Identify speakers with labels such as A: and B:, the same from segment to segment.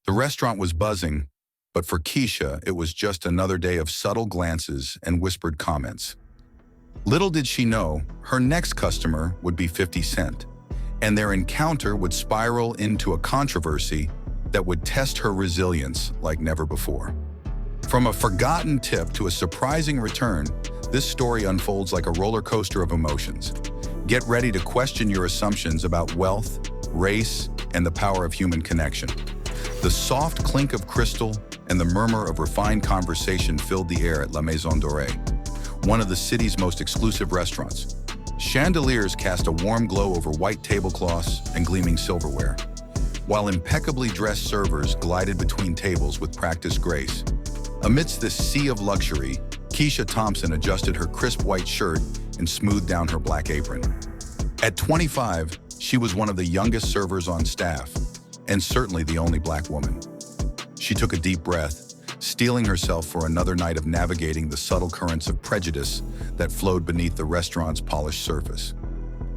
A: The restaurant was buzzing, but for Keisha, it was just another day of subtle glances and whispered comments. Little did she know, her next customer would be 50 Cent, and their encounter would spiral into a controversy that would test her resilience like never before. From a forgotten tip to a surprising return, this story unfolds like a roller coaster of emotions. Get ready to question your assumptions about wealth, race, and the power of human connection. The soft clink of crystal and the murmur of refined conversation filled the air at La Maison Dorée, one of the city's most exclusive restaurants. Chandeliers cast a warm glow over white tablecloths and gleaming silverware, while impeccably dressed servers glided between tables with practiced grace. Amidst this sea of luxury, Keisha Thompson adjusted her crisp white shirt and smoothed down her black apron. At 25, she was one of the youngest servers on staff, and certainly the only black woman. She took a deep breath, steeling herself for another night of navigating the subtle currents of prejudice that flowed beneath the restaurant's polished surface.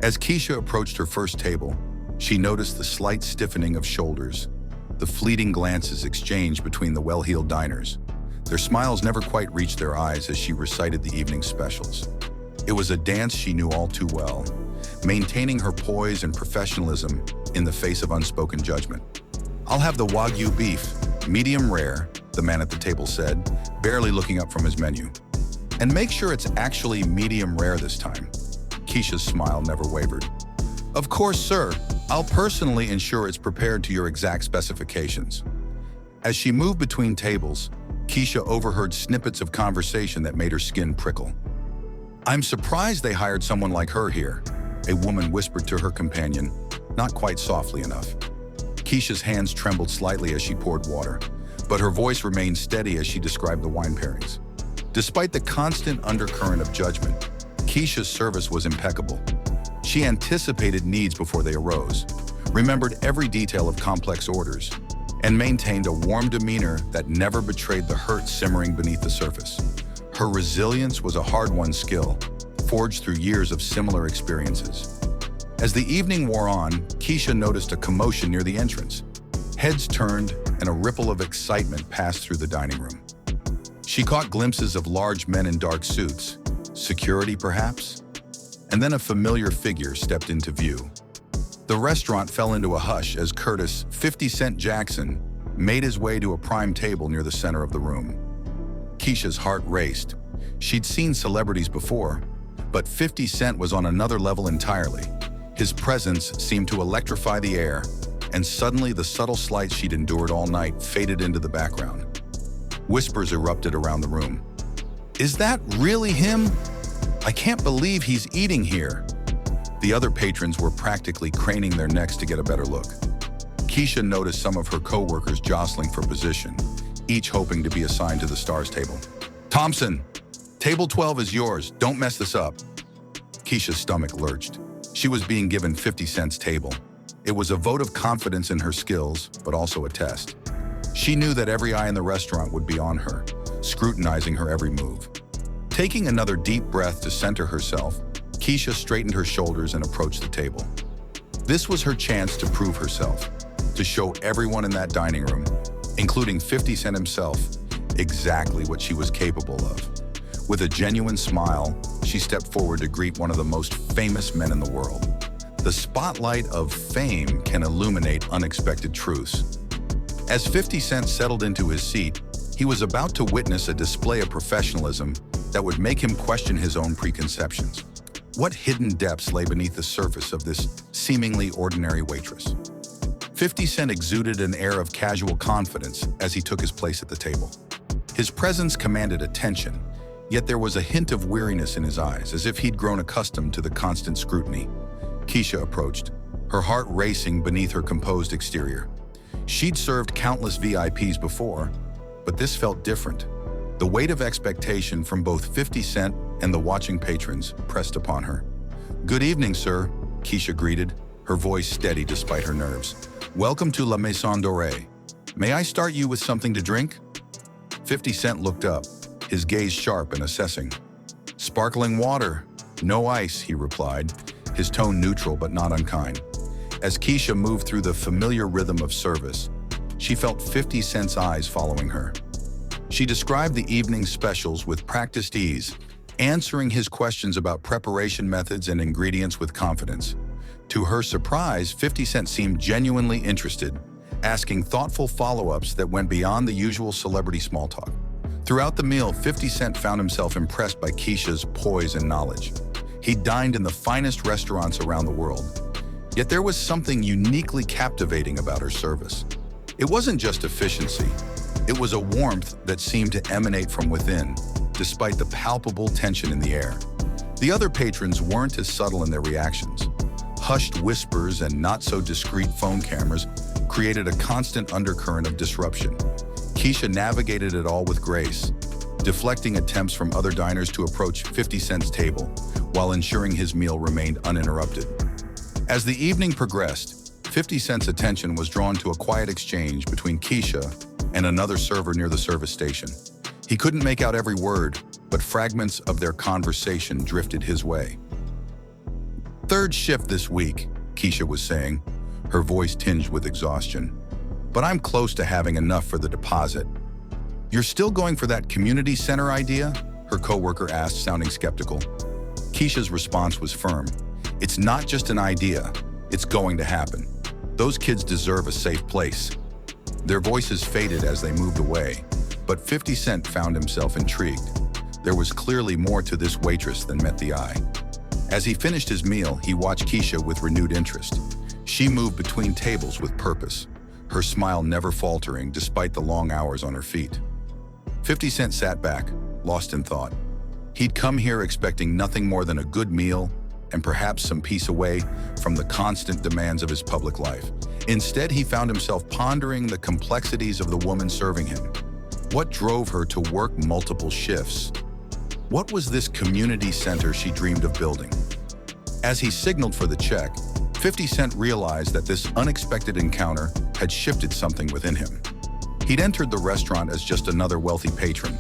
A: As Keisha approached her first table, she noticed the slight stiffening of shoulders, the fleeting glances exchanged between the well-heeled diners. Their smiles never quite reached their eyes as she recited the evening's specials. It was a dance she knew all too well, maintaining her poise and professionalism in the face of unspoken judgment. "I'll have the Wagyu beef, medium rare," the man at the table said, barely looking up from his menu. "And make sure it's actually medium rare this time." Keisha's smile never wavered. "Of course, sir. I'll personally ensure it's prepared to your exact specifications." As she moved between tables, Keisha overheard snippets of conversation that made her skin prickle. "I'm surprised they hired someone like her here," a woman whispered to her companion, not quite softly enough. Keisha's hands trembled slightly as she poured water, but her voice remained steady as she described the wine pairings. Despite the constant undercurrent of judgment, Keisha's service was impeccable. She anticipated needs before they arose, remembered every detail of complex orders, and maintained a warm demeanor that never betrayed the hurt simmering beneath the surface. Her resilience was a hard-won skill, forged through years of similar experiences. As the evening wore on, Keisha noticed a commotion near the entrance. Heads turned, and a ripple of excitement passed through the dining room. She caught glimpses of large men in dark suits, security perhaps, and then a familiar figure stepped into view. The restaurant fell into a hush as Curtis, 50 Cent Jackson, made his way to a prime table near the center of the room. Keisha's heart raced. She'd seen celebrities before, but 50 Cent was on another level entirely. His presence seemed to electrify the air, and suddenly the subtle slight she'd endured all night faded into the background. Whispers erupted around the room. "Is that really him? I can't believe he's eating here." The other patrons were practically craning their necks to get a better look. Keisha noticed some of her co-workers jostling for position, each hoping to be assigned to the stars table. "Thompson, table 12 is yours. Don't mess this up." Keisha's stomach lurched. She was being given 50 Cent's table. It was a vote of confidence in her skills, but also a test. She knew that every eye in the restaurant would be on her, scrutinizing her every move. Taking another deep breath to center herself, Keisha straightened her shoulders and approached the table. This was her chance to prove herself, to show everyone in that dining room, including 50 Cent himself, exactly what she was capable of. With a genuine smile, she stepped forward to greet one of the most famous men in the world. The spotlight of fame can illuminate unexpected truths. As 50 Cent settled into his seat, he was about to witness a display of professionalism that would make him question his own preconceptions. What hidden depths lay beneath the surface of this seemingly ordinary waitress? 50 Cent exuded an air of casual confidence as he took his place at the table. His presence commanded attention, yet there was a hint of weariness in his eyes, as if he'd grown accustomed to the constant scrutiny. Keisha approached, her heart racing beneath her composed exterior. She'd served countless VIPs before, but this felt different. The weight of expectation from both 50 Cent and the watching patrons pressed upon her. "Good evening, sir," Keisha greeted, her voice steady despite her nerves. "Welcome to La Maison Dorée. May I start you with something to drink?" 50 Cent looked up, his gaze sharp and assessing. "Sparkling water, no ice," he replied, his tone neutral but not unkind. As Keisha moved through the familiar rhythm of service, she felt 50 Cent's eyes following her. She described the evening specials with practiced ease, answering his questions about preparation methods and ingredients with confidence. To her surprise, 50 Cent seemed genuinely interested, asking thoughtful follow-ups that went beyond the usual celebrity small talk. Throughout the meal, 50 Cent found himself impressed by Keisha's poise and knowledge. He dined in the finest restaurants around the world. Yet there was something uniquely captivating about her service. It wasn't just efficiency. It was a warmth that seemed to emanate from within, despite the palpable tension in the air. The other patrons weren't as subtle in their reactions. Hushed whispers and not-so-discreet phone cameras created a constant undercurrent of disruption. Keisha navigated it all with grace, deflecting attempts from other diners to approach 50 Cent's table, while ensuring his meal remained uninterrupted. As the evening progressed, 50 Cent's attention was drawn to a quiet exchange between Keisha and another server near the service station. He couldn't make out every word, but fragments of their conversation drifted his way. "Third shift this week," Keisha was saying, her voice tinged with exhaustion. "But I'm close to having enough for the deposit." "You're still going for that community center idea?" her coworker asked, sounding skeptical. Keisha's response was firm. "It's not just an idea, it's going to happen. Those kids deserve a safe place." Their voices faded as they moved away, but 50 Cent found himself intrigued. There was clearly more to this waitress than met the eye. As he finished his meal, he watched Keisha with renewed interest. She moved between tables with purpose, her smile never faltering despite the long hours on her feet. 50 Cent sat back, lost in thought. He'd come here expecting nothing more than a good meal and perhaps some peace away from the constant demands of his public life. Instead, he found himself pondering the complexities of the woman serving him. What drove her to work multiple shifts? What was this community center she dreamed of building? As he signaled for the check, 50 Cent realized that this unexpected encounter had shifted something within him. He'd entered the restaurant as just another wealthy patron,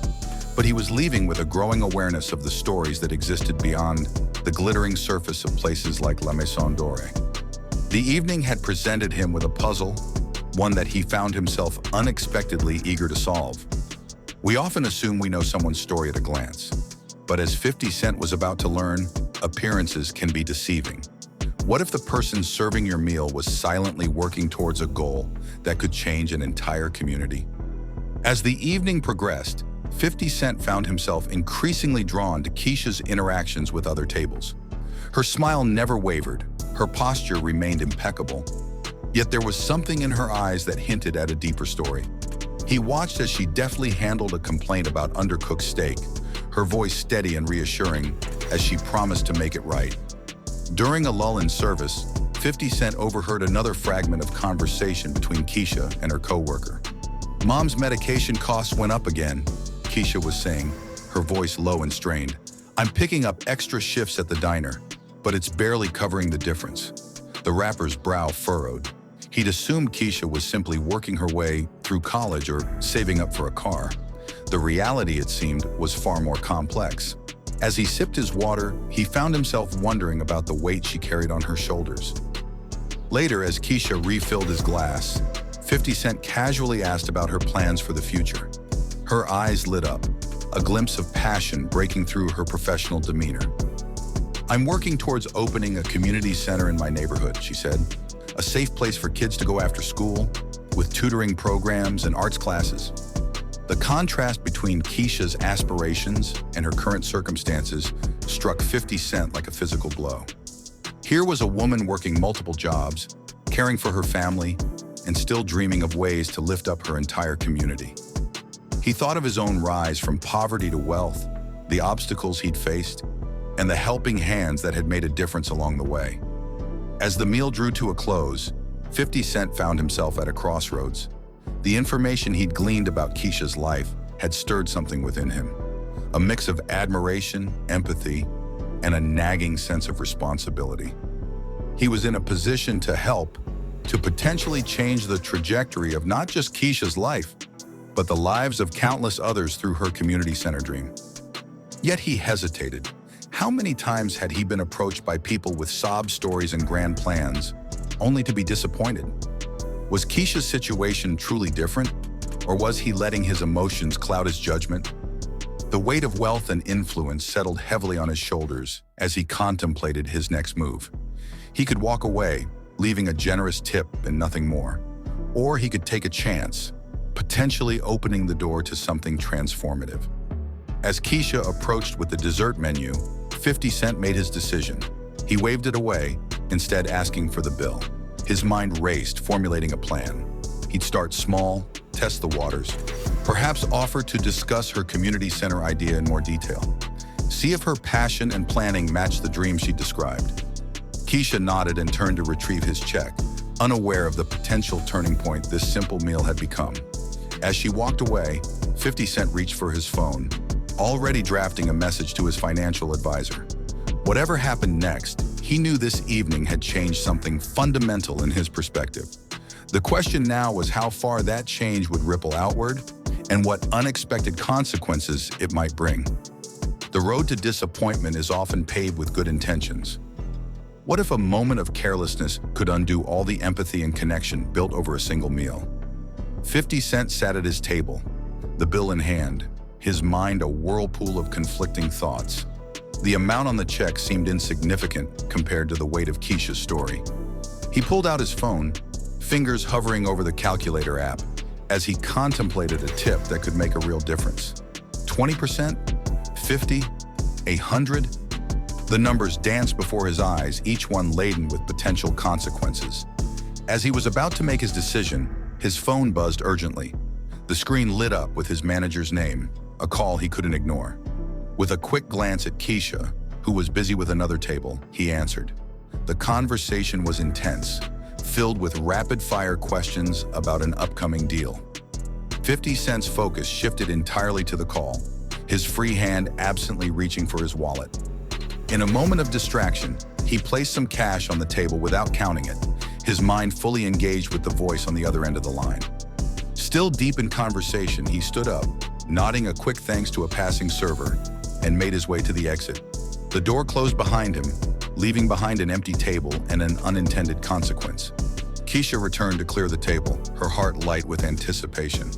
A: but he was leaving with a growing awareness of the stories that existed beyond the glittering surface of places like La Maison Dorée. The evening had presented him with a puzzle, one that he found himself unexpectedly eager to solve. We often assume we know someone's story at a glance, but as 50 Cent was about to learn, appearances can be deceiving. What if the person serving your meal was silently working towards a goal that could change an entire community? As the evening progressed, 50 Cent found himself increasingly drawn to Keisha's interactions with other tables. Her smile never wavered, her posture remained impeccable, yet there was something in her eyes that hinted at a deeper story. He watched as she deftly handled a complaint about undercooked steak, her voice steady and reassuring as she promised to make it right. During a lull in service, 50 Cent overheard another fragment of conversation between Keisha and her coworker. "Mom's medication costs went up again," Keisha was saying, her voice low and strained. "I'm picking up extra shifts at the diner, but it's barely covering the difference." The rapper's brow furrowed. He'd assumed Keisha was simply working her way through college or saving up for a car. The reality, it seemed, was far more complex. As he sipped his water, he found himself wondering about the weight she carried on her shoulders. Later, as Keisha refilled his glass, 50 Cent casually asked about her plans for the future. Her eyes lit up, a glimpse of passion breaking through her professional demeanor. "I'm working towards opening a community center in my neighborhood," she said. "A safe place for kids to go after school, with tutoring programs and arts classes." The contrast between Keisha's aspirations and her current circumstances struck 50 Cent like a physical blow. Here was a woman working multiple jobs, caring for her family, and still dreaming of ways to lift up her entire community. He thought of his own rise from poverty to wealth, the obstacles he'd faced, and the helping hands that had made a difference along the way. As the meal drew to a close, 50 Cent found himself at a crossroads. The information he'd gleaned about Keisha's life had stirred something within him, a mix of admiration, empathy, and a nagging sense of responsibility. He was in a position to help, to potentially change the trajectory of not just Keisha's life, but the lives of countless others through her community center dream. Yet he hesitated. How many times had he been approached by people with sob stories and grand plans, only to be disappointed? Was Keisha's situation truly different? Or was he letting his emotions cloud his judgment? The weight of wealth and influence settled heavily on his shoulders as he contemplated his next move. He could walk away, leaving a generous tip and nothing more. Or he could take a chance, potentially opening the door to something transformative. As Keisha approached with the dessert menu, 50 Cent made his decision. He waved it away, instead asking for the bill. His mind raced, formulating a plan. He'd start small, test the waters, perhaps offer to discuss her community center idea in more detail. See if her passion and planning matched the dream she described. Keisha nodded and turned to retrieve his check, unaware of the potential turning point this simple meal had become. As she walked away, 50 Cent reached for his phone, already drafting a message to his financial advisor. Whatever happened next, he knew this evening had changed something fundamental in his perspective. The question now was how far that change would ripple outward and what unexpected consequences it might bring. The road to disappointment is often paved with good intentions. What if a moment of carelessness could undo all the empathy and connection built over a single meal? 50 Cent sat at his table, the bill in hand, his mind a whirlpool of conflicting thoughts. The amount on the check seemed insignificant compared to the weight of Keisha's story. He pulled out his phone, fingers hovering over the calculator app, as he contemplated a tip that could make a real difference. 20%? 50? 100? The numbers danced before his eyes, each one laden with potential consequences. As he was about to make his decision, his phone buzzed urgently. The screen lit up with his manager's name, a call he couldn't ignore. With a quick glance at Keisha, who was busy with another table, he answered. The conversation was intense, filled with rapid-fire questions about an upcoming deal. 50 Cent's focus shifted entirely to the call, his free hand absently reaching for his wallet. In a moment of distraction, he placed some cash on the table without counting it, his mind fully engaged with the voice on the other end of the line. Still deep in conversation, he stood up, nodding a quick thanks to a passing server, and made his way to the exit. The door closed behind him, leaving behind an empty table and an unintended consequence. Keisha returned to clear the table, her heart light with anticipation.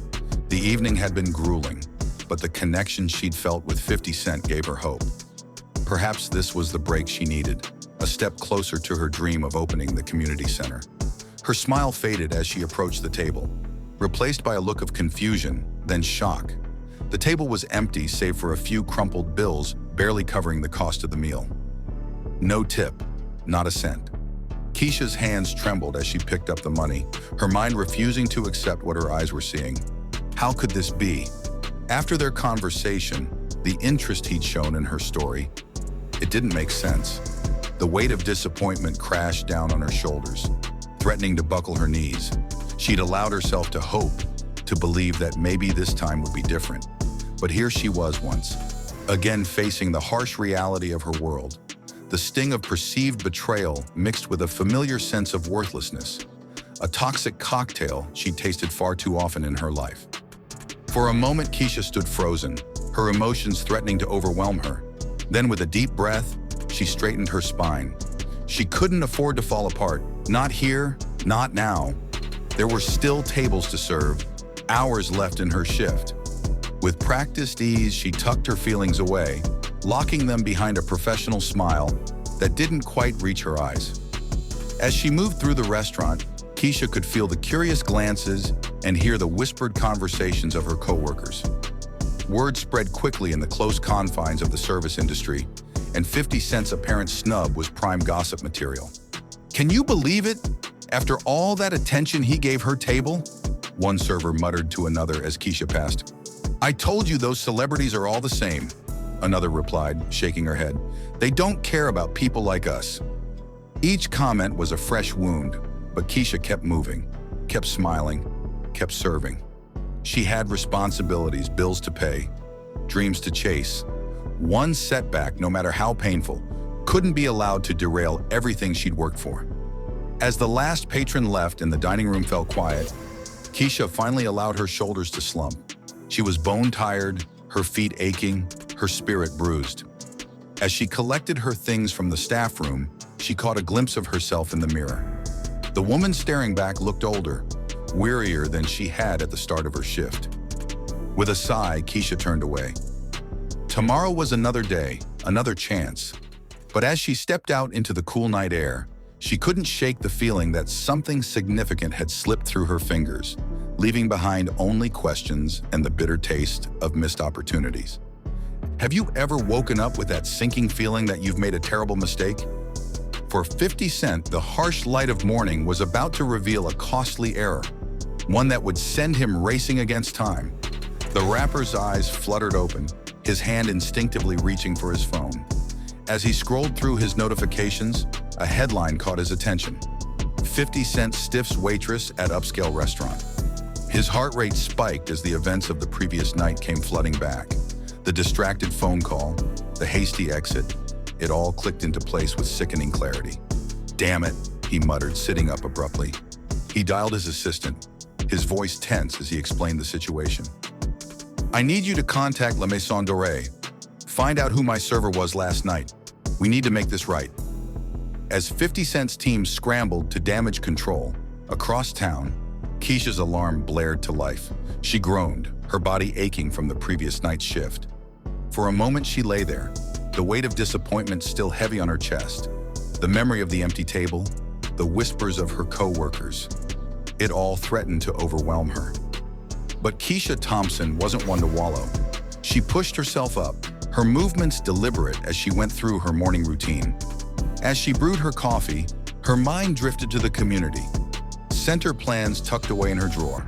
A: The evening had been grueling, but the connection she'd felt with 50 Cent gave her hope. Perhaps this was the break she needed, a step closer to her dream of opening the community center. Her smile faded as she approached the table, replaced by a look of confusion, then shock. The table was empty save for a few crumpled bills barely covering the cost of the meal. No tip, not a cent. Keisha's hands trembled as she picked up the money, her mind refusing to accept what her eyes were seeing. How could this be? After their conversation, the interest he'd shown in her story, it didn't make sense. The weight of disappointment crashed down on her shoulders, threatening to buckle her knees. She'd allowed herself to hope, to believe that maybe this time would be different. But here she was once, again facing the harsh reality of her world. The sting of perceived betrayal mixed with a familiar sense of worthlessness, a toxic cocktail she'd tasted far too often in her life. For a moment, Keisha stood frozen, her emotions threatening to overwhelm her. Then with a deep breath, she straightened her spine. She couldn't afford to fall apart. Not here, not now. There were still tables to serve, hours left in her shift. With practiced ease, she tucked her feelings away, locking them behind a professional smile that didn't quite reach her eyes. As she moved through the restaurant, Keisha could feel the curious glances and hear the whispered conversations of her coworkers. Word spread quickly in the close confines of the service industry, and 50 Cent's apparent snub was prime gossip material. "Can you believe it? After all that attention he gave her table?" One server muttered to another as Keisha passed. "I told you those celebrities are all the same," another replied, shaking her head. "They don't care about people like us." Each comment was a fresh wound, but Keisha kept moving, kept smiling, kept serving. She had responsibilities, bills to pay, dreams to chase. One setback, no matter how painful, couldn't be allowed to derail everything she'd worked for. As the last patron left and the dining room fell quiet, Keisha finally allowed her shoulders to slump. She was bone-tired, her feet aching, her spirit bruised. As she collected her things from the staff room, she caught a glimpse of herself in the mirror. The woman staring back looked older, wearier than she had at the start of her shift. With a sigh, Keisha turned away. Tomorrow was another day, another chance. But as she stepped out into the cool night air, she couldn't shake the feeling that something significant had slipped through her fingers, leaving behind only questions and the bitter taste of missed opportunities. Have you ever woken up with that sinking feeling that you've made a terrible mistake? For 50 Cent, the harsh light of morning was about to reveal a costly error, one that would send him racing against time. The rapper's eyes fluttered open, his hand instinctively reaching for his phone. As he scrolled through his notifications, a headline caught his attention. 50 Cent stiffs waitress at upscale restaurant. His heart rate spiked as the events of the previous night came flooding back. The distracted phone call, the hasty exit, it all clicked into place with sickening clarity. "Damn it," he muttered, sitting up abruptly. He dialed his assistant, his voice tense as he explained the situation. "I need you to contact La Maison Dorée. Find out who my server was last night. We need to make this right." As 50 Cent's team scrambled to damage control, across town, Keisha's alarm blared to life. She groaned, her body aching from the previous night's shift. For a moment she lay there, the weight of disappointment still heavy on her chest, the memory of the empty table, the whispers of her co-workers. It all threatened to overwhelm her. But Keisha Thompson wasn't one to wallow. She pushed herself up, her movements deliberate as she went through her morning routine. As she brewed her coffee, her mind drifted to the community, center plans tucked away in her drawer.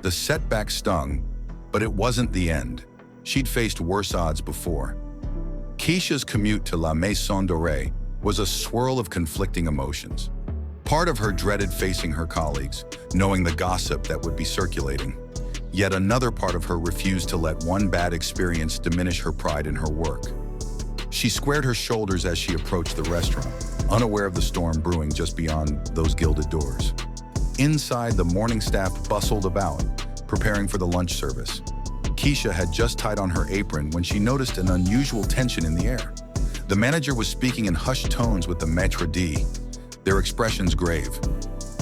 A: The setback stung, but it wasn't the end. She'd faced worse odds before. Keisha's commute to La Maison Dorée was a swirl of conflicting emotions. Part of her dreaded facing her colleagues, knowing the gossip that would be circulating. Yet another part of her refused to let one bad experience diminish her pride in her work. She squared her shoulders as she approached the restaurant, unaware of the storm brewing just beyond those gilded doors. Inside, the morning staff bustled about, preparing for the lunch service. Keisha had just tied on her apron when she noticed an unusual tension in the air. The manager was speaking in hushed tones with the maître d', their expressions grave.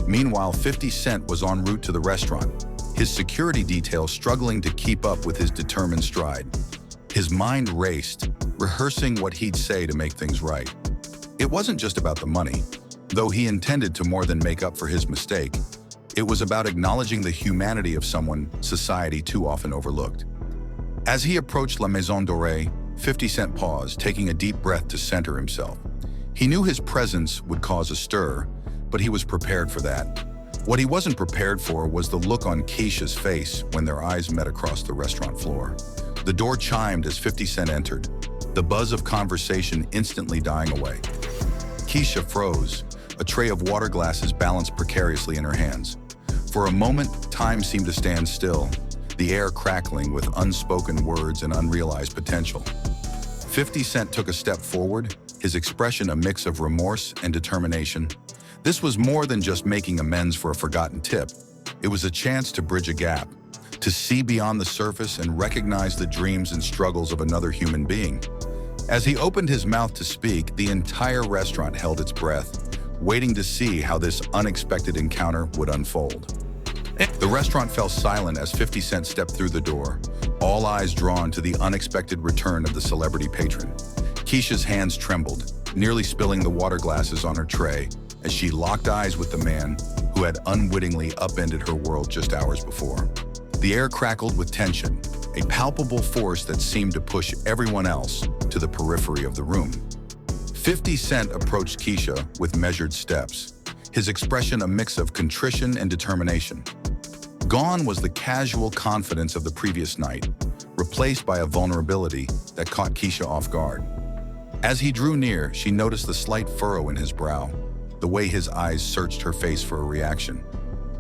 A: Meanwhile, 50 Cent was en route to the restaurant, his security detail struggling to keep up with his determined stride. His mind raced, rehearsing what he'd say to make things right. It wasn't just about the money, though he intended to more than make up for his mistake. It was about acknowledging the humanity of someone society too often overlooked. As he approached La Maison Dorée, 50 Cent paused, taking a deep breath to center himself. He knew his presence would cause a stir, but he was prepared for that. What he wasn't prepared for was the look on Keisha's face when their eyes met across the restaurant floor. The door chimed as 50 Cent entered, the buzz of conversation instantly dying away. Keisha froze, a tray of water glasses balanced precariously in her hands. For a moment, time seemed to stand still, the air crackling with unspoken words and unrealized potential. 50 Cent took a step forward, his expression a mix of remorse and determination. This was more than just making amends for a forgotten tip. It was a chance to bridge a gap, to see beyond the surface and recognize the dreams and struggles of another human being. As he opened his mouth to speak, the entire restaurant held its breath, waiting to see how this unexpected encounter would unfold. The restaurant fell silent as 50 Cent stepped through the door, all eyes drawn to the unexpected return of the celebrity patron. Keisha's hands trembled, nearly spilling the water glasses on her tray as she locked eyes with the man who had unwittingly upended her world just hours before. The air crackled with tension, a palpable force that seemed to push everyone else to the periphery of the room. 50 Cent approached Keisha with measured steps, his expression a mix of contrition and determination. Gone was the casual confidence of the previous night, replaced by a vulnerability that caught Keisha off guard. As he drew near, she noticed the slight furrow in his brow, the way his eyes searched her face for a reaction.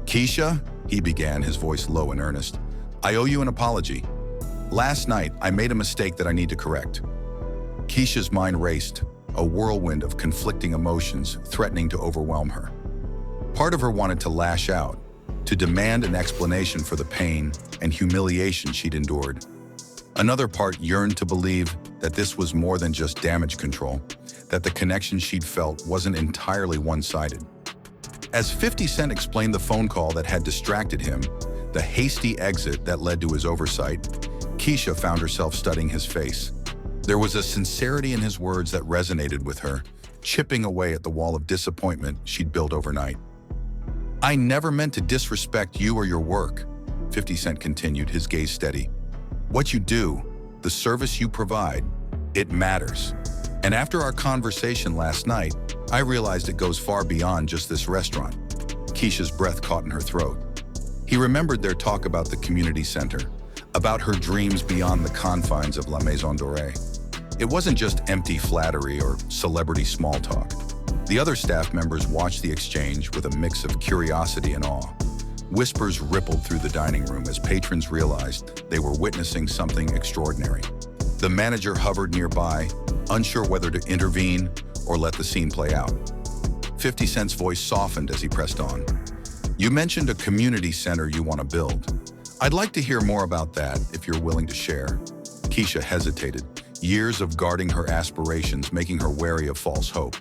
A: "Keisha," he began, his voice low and earnest, "I owe you an apology. Last night, I made a mistake that I need to correct." Keisha's mind raced, a whirlwind of conflicting emotions threatening to overwhelm her. Part of her wanted to lash out, to demand an explanation for the pain and humiliation she'd endured. Another part yearned to believe that this was more than just damage control, that the connection she'd felt wasn't entirely one-sided. As 50 Cent explained the phone call that had distracted him, the hasty exit that led to his oversight, Keisha found herself studying his face. There was a sincerity in his words that resonated with her, chipping away at the wall of disappointment she'd built overnight. "I never meant to disrespect you or your work," 50 Cent continued, his gaze steady. "What you do, the service you provide, it matters. And after our conversation last night, I realized it goes far beyond just this restaurant." Keisha's breath caught in her throat. He remembered their talk about the community center, about her dreams beyond the confines of La Maison Dorée. It wasn't just empty flattery or celebrity small talk. The other staff members watched the exchange with a mix of curiosity and awe. Whispers rippled through the dining room as patrons realized they were witnessing something extraordinary. The manager hovered nearby, unsure whether to intervene or let the scene play out. 50 Cent's voice softened as he pressed on. "You mentioned a community center you want to build. I'd like to hear more about that if you're willing to share." Keisha hesitated, years of guarding her aspirations making her wary of false hope.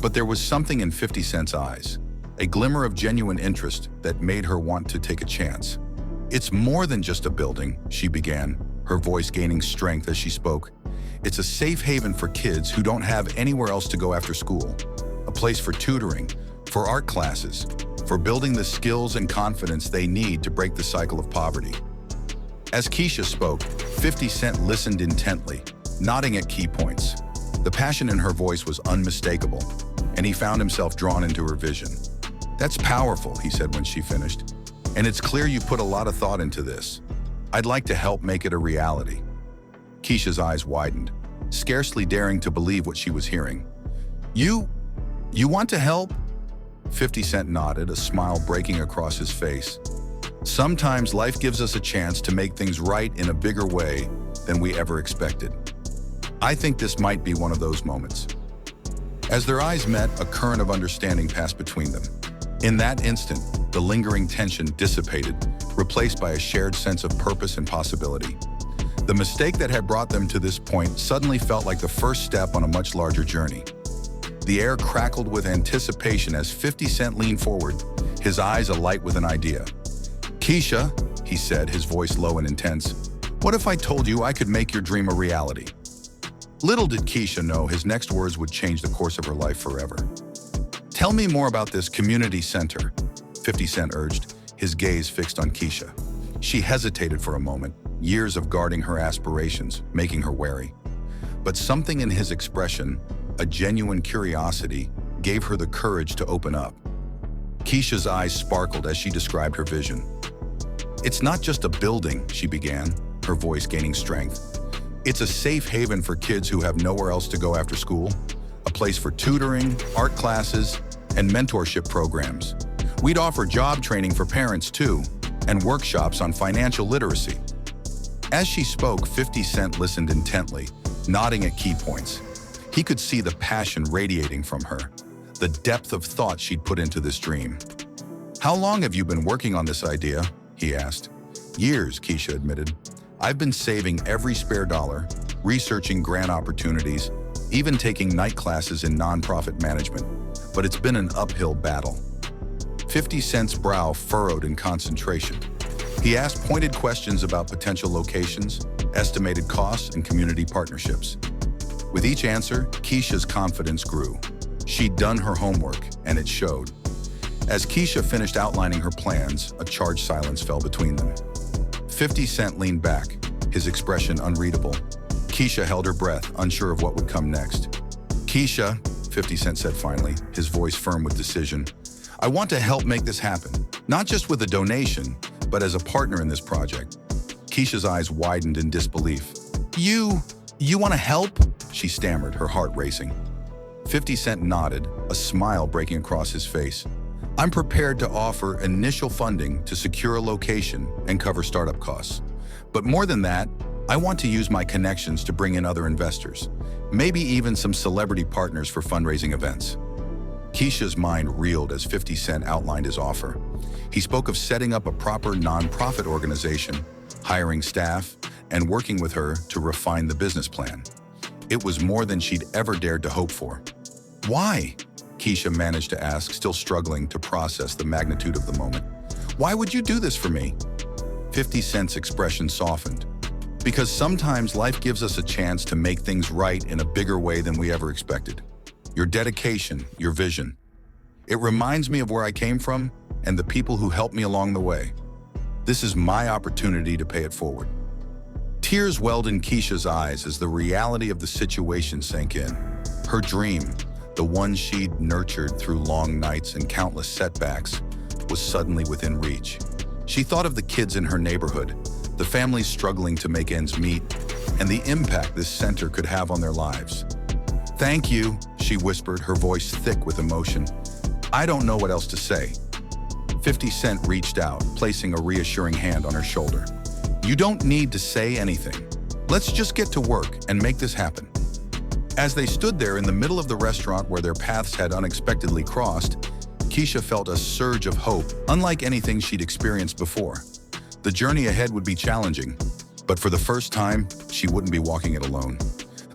A: But there was something in 50 Cent's eyes, a glimmer of genuine interest that made her want to take a chance. "It's more than just a building," she began, her voice gaining strength as she spoke. "It's a safe haven for kids who don't have anywhere else to go after school, a place for tutoring, for art classes, for building the skills and confidence they need to break the cycle of poverty." As Keisha spoke, 50 Cent listened intently, nodding at key points. The passion in her voice was unmistakable, and he found himself drawn into her vision. "That's powerful," he said when she finished. "And it's clear you put a lot of thought into this. I'd like to help make it a reality." Keisha's eyes widened, scarcely daring to believe what she was hearing. You want to help?" 50 Cent nodded, a smile breaking across his face. "Sometimes life gives us a chance to make things right in a bigger way than we ever expected. I think this might be one of those moments." As their eyes met, a current of understanding passed between them. In that instant, the lingering tension dissipated, replaced by a shared sense of purpose and possibility. The mistake that had brought them to this point suddenly felt like the first step on a much larger journey. The air crackled with anticipation as 50 Cent leaned forward, his eyes alight with an idea. "Keisha," he said, his voice low and intense, "what if I told you I could make your dream a reality?" Little did Keisha know his next words would change the course of her life forever. "Tell me more about this community center," 50 Cent urged, his gaze fixed on Keisha. She hesitated for a moment, years of guarding her aspirations, making her wary. But something in his expression, a genuine curiosity, gave her the courage to open up. Keisha's eyes sparkled as she described her vision. "It's not just a building," she began, her voice gaining strength. "It's a safe haven for kids who have nowhere else to go after school, a place for tutoring, art classes, and mentorship programs. We'd offer job training for parents too, and workshops on financial literacy." As she spoke, 50 Cent listened intently, nodding at key points. He could see the passion radiating from her, the depth of thought she'd put into this dream. "How long have you been working on this idea?" he asked. "Years," Keisha admitted. "I've been saving every spare dollar, researching grant opportunities, even taking night classes in nonprofit management, but it's been an uphill battle." 50 Cent's brow furrowed in concentration. He asked pointed questions about potential locations, estimated costs, and community partnerships. With each answer, Keisha's confidence grew. She'd done her homework, and it showed. As Keisha finished outlining her plans, a charged silence fell between them. 50 Cent leaned back, his expression unreadable. Keisha held her breath, unsure of what would come next. "Keisha," 50 Cent said finally, his voice firm with decision, "I want to help make this happen, not just with a donation, but as a partner in this project." Keisha's eyes widened in disbelief. You want to help?" she stammered, her heart racing. 50 Cent nodded, a smile breaking across his face. "I'm prepared to offer initial funding to secure a location and cover startup costs. But more than that, I want to use my connections to bring in other investors, maybe even some celebrity partners for fundraising events." Keisha's mind reeled as 50 Cent outlined his offer. He spoke of setting up a proper nonprofit organization, hiring staff, and working with her to refine the business plan. It was more than she'd ever dared to hope for. "Why?" Keisha managed to ask, still struggling to process the magnitude of the moment. "Why would you do this for me?" 50 Cent's expression softened. "Because sometimes life gives us a chance to make things right in a bigger way than we ever expected. Your dedication, your vision. It reminds me of where I came from and the people who helped me along the way. This is my opportunity to pay it forward." Tears welled in Keisha's eyes as the reality of the situation sank in. Her dream, the one she'd nurtured through long nights and countless setbacks, was suddenly within reach. She thought of the kids in her neighborhood, the families struggling to make ends meet, and the impact this center could have on their lives. "Thank you," she whispered, her voice thick with emotion. "I don't know what else to say." 50 Cent reached out, placing a reassuring hand on her shoulder. "You don't need to say anything. Let's just get to work and make this happen." As they stood there in the middle of the restaurant where their paths had unexpectedly crossed, Keisha felt a surge of hope, unlike anything she'd experienced before. The journey ahead would be challenging, but for the first time, she wouldn't be walking it alone.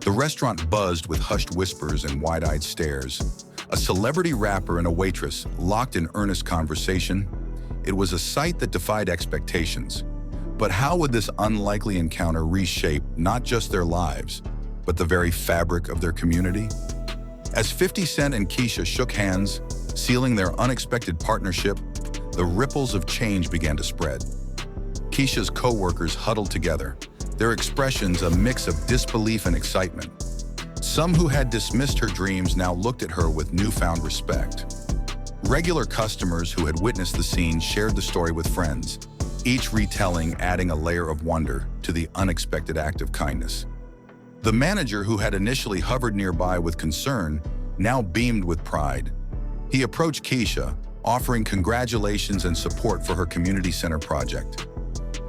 A: The restaurant buzzed with hushed whispers and wide-eyed stares. A celebrity rapper and a waitress locked in earnest conversation. It was a sight that defied expectations. But how would this unlikely encounter reshape not just their lives, but the very fabric of their community? As 50 Cent and Keisha shook hands, sealing their unexpected partnership, the ripples of change began to spread. Keisha's co-workers huddled together, their expressions a mix of disbelief and excitement. Some who had dismissed her dreams now looked at her with newfound respect. Regular customers who had witnessed the scene shared the story with friends, each retelling adding a layer of wonder to the unexpected act of kindness. The manager, who had initially hovered nearby with concern, now beamed with pride. He approached Keisha, offering congratulations and support for her community center project.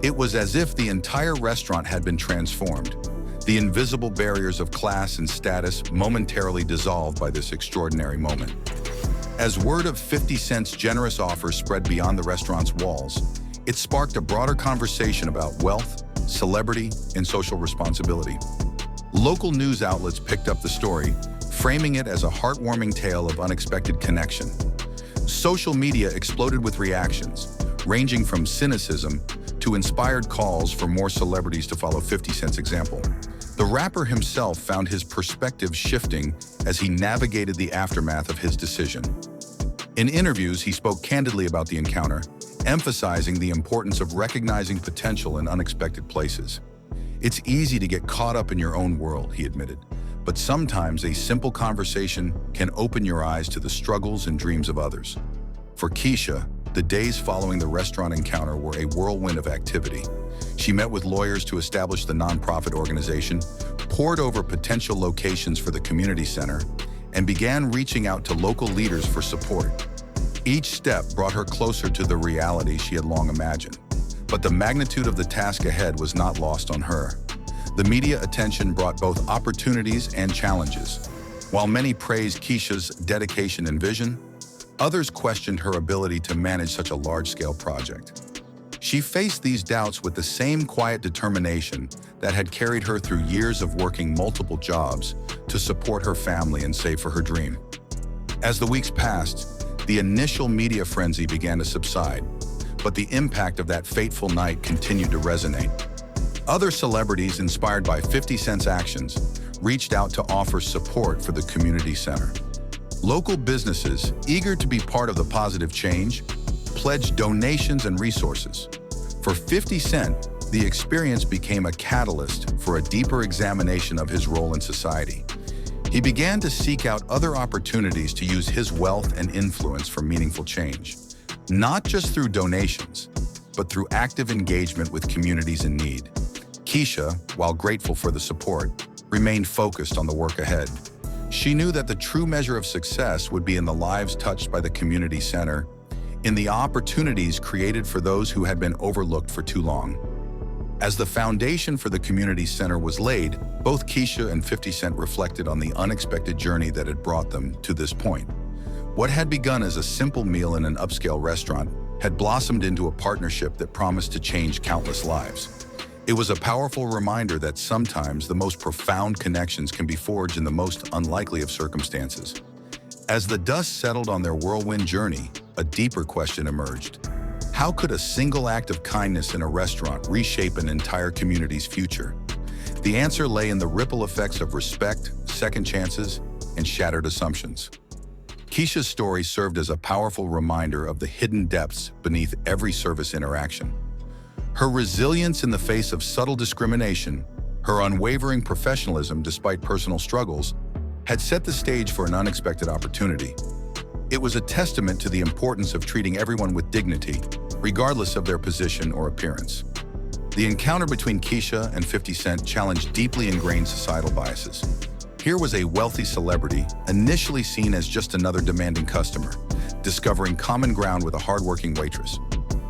A: It was as if the entire restaurant had been transformed, the invisible barriers of class and status momentarily dissolved by this extraordinary moment. As word of 50 Cent's generous offer spread beyond the restaurant's walls, it sparked a broader conversation about wealth, celebrity, and social responsibility. Local news outlets picked up the story, framing it as a heartwarming tale of unexpected connection. Social media exploded with reactions, ranging from cynicism to inspired calls for more celebrities to follow 50 Cent's example. The rapper himself found his perspective shifting as he navigated the aftermath of his decision. In interviews, he spoke candidly about the encounter, emphasizing the importance of recognizing potential in unexpected places. "It's easy to get caught up in your own world," he admitted, "but sometimes a simple conversation can open your eyes to the struggles and dreams of others." For Keisha, the days following the restaurant encounter were a whirlwind of activity. She met with lawyers to establish the nonprofit organization, pored over potential locations for the community center, and began reaching out to local leaders for support. Each step brought her closer to the reality she had long imagined. But the magnitude of the task ahead was not lost on her. The media attention brought both opportunities and challenges. While many praised Keisha's dedication and vision, others questioned her ability to manage such a large-scale project. She faced these doubts with the same quiet determination that had carried her through years of working multiple jobs to support her family and save for her dream. As the weeks passed, the initial media frenzy began to subside, but the impact of that fateful night continued to resonate. Other celebrities, inspired by 50 Cent's actions, reached out to offer support for the community center. Local businesses, eager to be part of the positive change, pledged donations and resources. For 50 Cent, the experience became a catalyst for a deeper examination of his role in society. He began to seek out other opportunities to use his wealth and influence for meaningful change, not just through donations, but through active engagement with communities in need. Keisha, while grateful for the support, remained focused on the work ahead. She knew that the true measure of success would be in the lives touched by the community center, in the opportunities created for those who had been overlooked for too long. As the foundation for the community center was laid, both Keisha and 50 Cent reflected on the unexpected journey that had brought them to this point. What had begun as a simple meal in an upscale restaurant had blossomed into a partnership that promised to change countless lives. It was a powerful reminder that sometimes the most profound connections can be forged in the most unlikely of circumstances. As the dust settled on their whirlwind journey, a deeper question emerged. How could a single act of kindness in a restaurant reshape an entire community's future? The answer lay in the ripple effects of respect, second chances, and shattered assumptions. Keisha's story served as a powerful reminder of the hidden depths beneath every service interaction. Her resilience in the face of subtle discrimination, her unwavering professionalism despite personal struggles, had set the stage for an unexpected opportunity. It was a testament to the importance of treating everyone with dignity, regardless of their position or appearance. The encounter between Keisha and 50 Cent challenged deeply ingrained societal biases. Here was a wealthy celebrity, initially seen as just another demanding customer, discovering common ground with a hardworking waitress.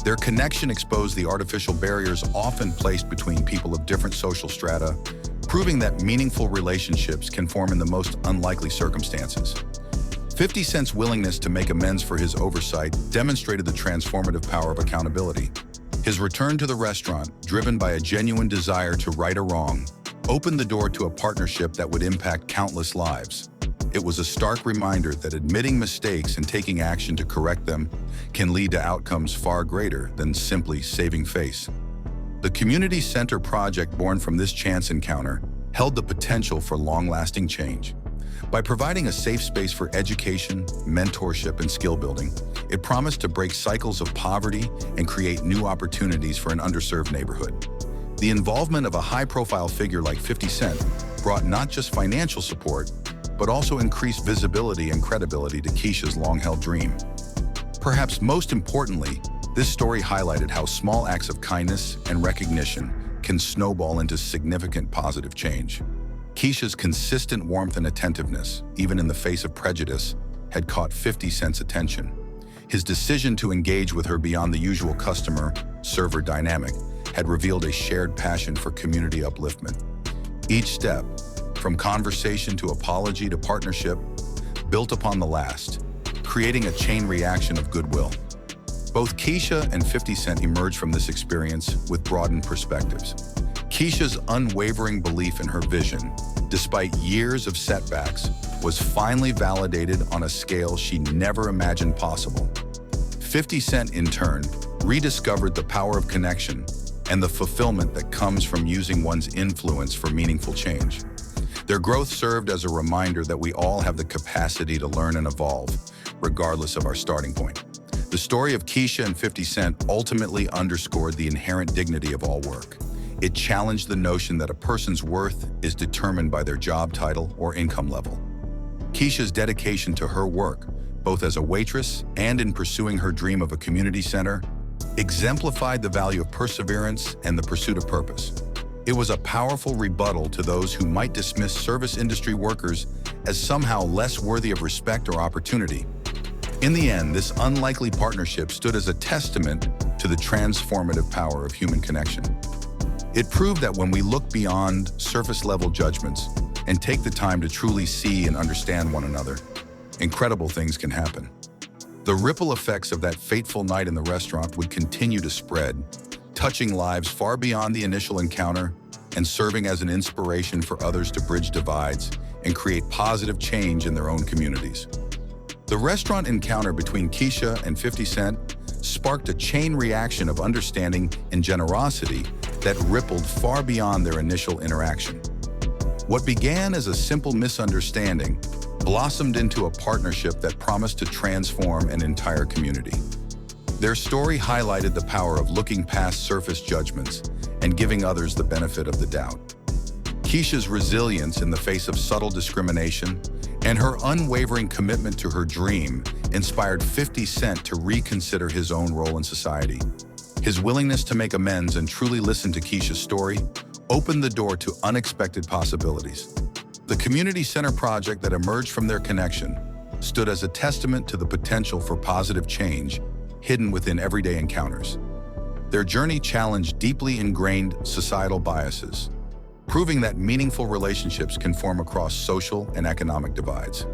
A: Their connection exposed the artificial barriers often placed between people of different social strata, proving that meaningful relationships can form in the most unlikely circumstances. 50 Cent's willingness to make amends for his oversight demonstrated the transformative power of accountability. His return to the restaurant, driven by a genuine desire to right a wrong, opened the door to a partnership that would impact countless lives. It was a stark reminder that admitting mistakes and taking action to correct them can lead to outcomes far greater than simply saving face. The community center project born from this chance encounter held the potential for long-lasting change. By providing a safe space for education, mentorship, and skill building, it promised to break cycles of poverty and create new opportunities for an underserved neighborhood. The involvement of a high-profile figure like 50 Cent brought not just financial support, but also increased visibility and credibility to Keisha's long-held dream. Perhaps most importantly, this story highlighted how small acts of kindness and recognition can snowball into significant positive change. Keisha's consistent warmth and attentiveness, even in the face of prejudice, had caught 50 Cent's attention. His decision to engage with her beyond the usual customer-server dynamic had revealed a shared passion for community upliftment. Each step, from conversation to apology to partnership, built upon the last, creating a chain reaction of goodwill. Both Keisha and 50 Cent emerged from this experience with broadened perspectives. Keisha's unwavering belief in her vision, despite years of setbacks, was finally validated on a scale she never imagined possible. 50 Cent, in turn, rediscovered the power of connection and the fulfillment that comes from using one's influence for meaningful change. Their growth served as a reminder that we all have the capacity to learn and evolve, regardless of our starting point. The story of Keisha and 50 Cent ultimately underscored the inherent dignity of all work. It challenged the notion that a person's worth is determined by their job title or income level. Keisha's dedication to her work, both as a waitress and in pursuing her dream of a community center, exemplified the value of perseverance and the pursuit of purpose. It was a powerful rebuttal to those who might dismiss service industry workers as somehow less worthy of respect or opportunity. In the end, this unlikely partnership stood as a testament to the transformative power of human connection. It proved that when we look beyond surface-level judgments and take the time to truly see and understand one another, incredible things can happen. The ripple effects of that fateful night in the restaurant would continue to spread, touching lives far beyond the initial encounter and serving as an inspiration for others to bridge divides and create positive change in their own communities. The restaurant encounter between Keisha and 50 Cent sparked a chain reaction of understanding and generosity that rippled far beyond their initial interaction. What began as a simple misunderstanding blossomed into a partnership that promised to transform an entire community. Their story highlighted the power of looking past surface judgments and giving others the benefit of the doubt. Keisha's resilience in the face of subtle discrimination and her unwavering commitment to her dream inspired 50 Cent to reconsider his own role in society. His willingness to make amends and truly listen to Keisha's story opened the door to unexpected possibilities. The community center project that emerged from their connection stood as a testament to the potential for positive change hidden within everyday encounters. Their journey challenged deeply ingrained societal biases, proving that meaningful relationships can form across social and economic divides.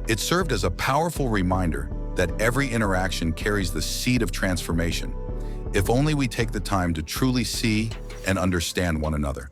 A: It served as a powerful reminder that every interaction carries the seed of transformation, if only we take the time to truly see and understand one another.